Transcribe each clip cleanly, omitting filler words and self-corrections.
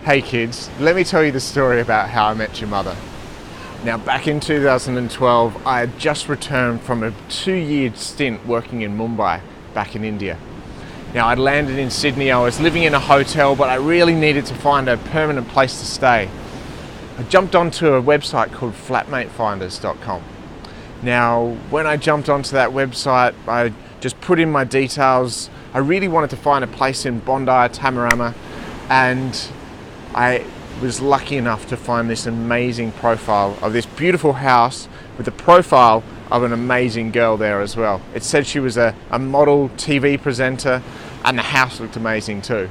Hey kids, let me tell you the story about how I met your mother. Now, back in 2012, I had just returned from a 2-year stint working in Mumbai, back in India. Now, I'd landed in Sydney, I was living in a hotel, but I really needed to find a permanent place to stay. I jumped onto a website called flatmatefinders.com. Now, when I jumped onto that website, I just put in my details. I really wanted to find a place in Bondi, Tamarama, and I was lucky enough to find this amazing profile of this beautiful house with a profile of an amazing girl there as well. It said she was a model TV presenter, and the house looked amazing too.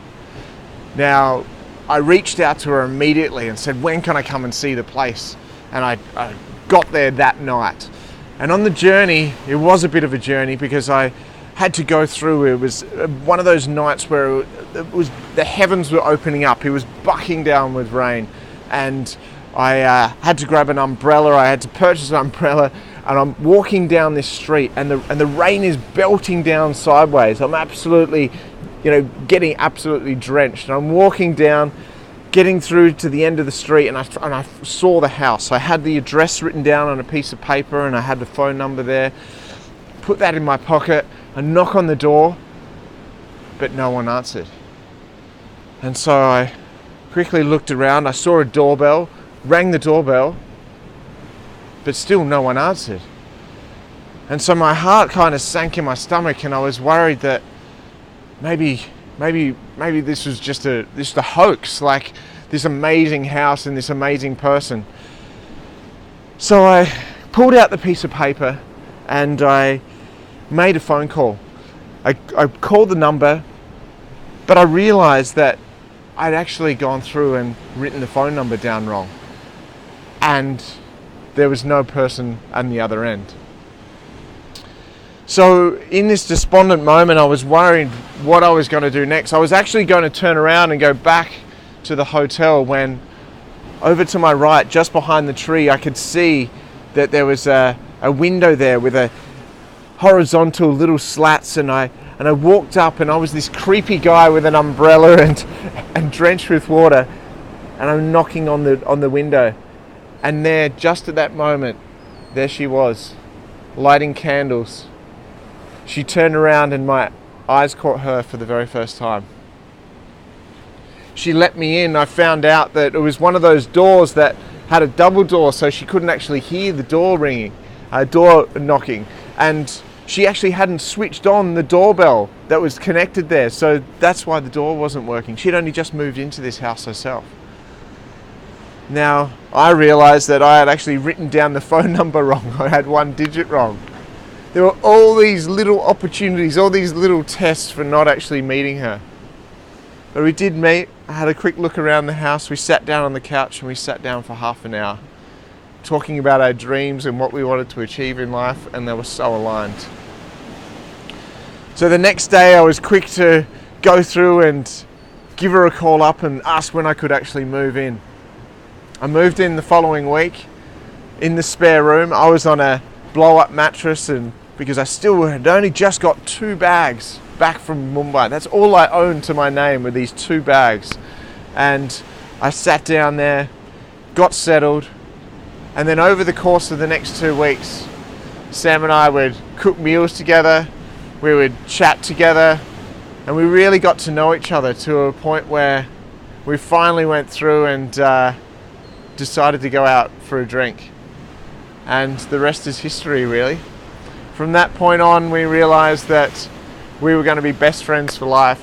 Now, I reached out to her immediately and said, when can I come and see the place? And I got there that night. And on the journey, it was a bit of a journey because I had to go through, it was one of those nights where the heavens were opening up, it was bucking down with rain, and I had to grab an umbrella, I had to purchase an umbrella, and I'm walking down this street and the rain is belting down sideways. I'm absolutely, getting absolutely drenched, and I'm walking down, getting through to the end of the street, and I saw the house. I had the address written down on a piece of paper and I had the phone number there, put that in my pocket. I knock on the door, but no one answered. And so I quickly looked around, I saw a doorbell, rang the doorbell, but still no one answered. And so my heart kind of sank in my stomach, and I was worried that maybe this was just a hoax, like this amazing house and this amazing person. So I pulled out the piece of paper and I made a phone call. I called the number, but I realized that I'd actually gone through and written the phone number down wrong, and there was no person on the other end. So in this despondent moment, I was worried what I was going to do next. I was actually going to turn around and go back to the hotel when, over to my right, just behind the tree, I could see that there was a window there with a horizontal little slats, and I walked up, and I was this creepy guy with an umbrella and drenched with water, and I'm knocking on the window, and there, just at that moment, there she was, lighting candles. She turned around and my eyes caught her for the very first time. She let me in. I found out that it was one of those doors that had a double door, so she couldn't actually hear the door ringing, door knocking. And she actually hadn't switched on the doorbell that was connected there, so that's why the door wasn't working. She'd only just moved into this house herself. Now, I realized that I had actually written down the phone number wrong. I had one digit wrong. There were all these little opportunities, all these little tests for not actually meeting her. But we did meet. I had a quick look around the house. We sat down on the couch and we sat down for half an hour, talking about our dreams and what we wanted to achieve in life, and they were so aligned. So the next day I was quick to go through and give her a call up and ask when I could actually move in. I moved in the following week. In the spare room, I was on a blow-up mattress, and because I still had only just got 2 bags back from Mumbai. That's all I owned to my name, were these 2 bags. And I sat down there, got settled, and then over the course of the next 2 weeks, Sam and I would cook meals together, we would chat together, and we really got to know each other to a point where we finally went through and decided to go out for a drink. And the rest is history, really. From that point on, we realized that we were going to be best friends for life.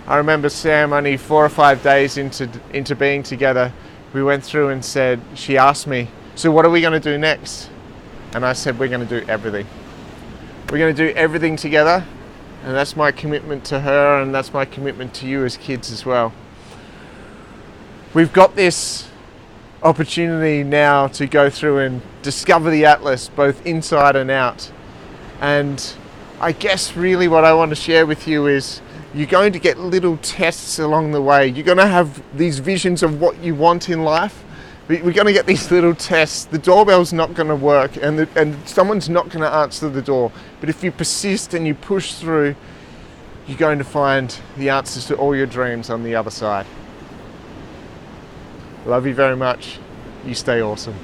I remember Sam, only 4 or 5 days into being together, we went through and said, she asked me, so what are we going to do next? And I said, we're going to do everything. We're going to do everything together, and that's my commitment to her, and that's my commitment to you as kids as well. We've got this opportunity now to go through and discover the Atlas, both inside and out. And I guess really what I want to share with you is you're going to get little tests along the way. You're going to have these visions of what you want in life. We're going to get these little tests. The doorbell's not going to work, and someone's not going to answer the door. But if you persist and you push through, you're going to find the answers to all your dreams on the other side. Love you very much. You stay awesome.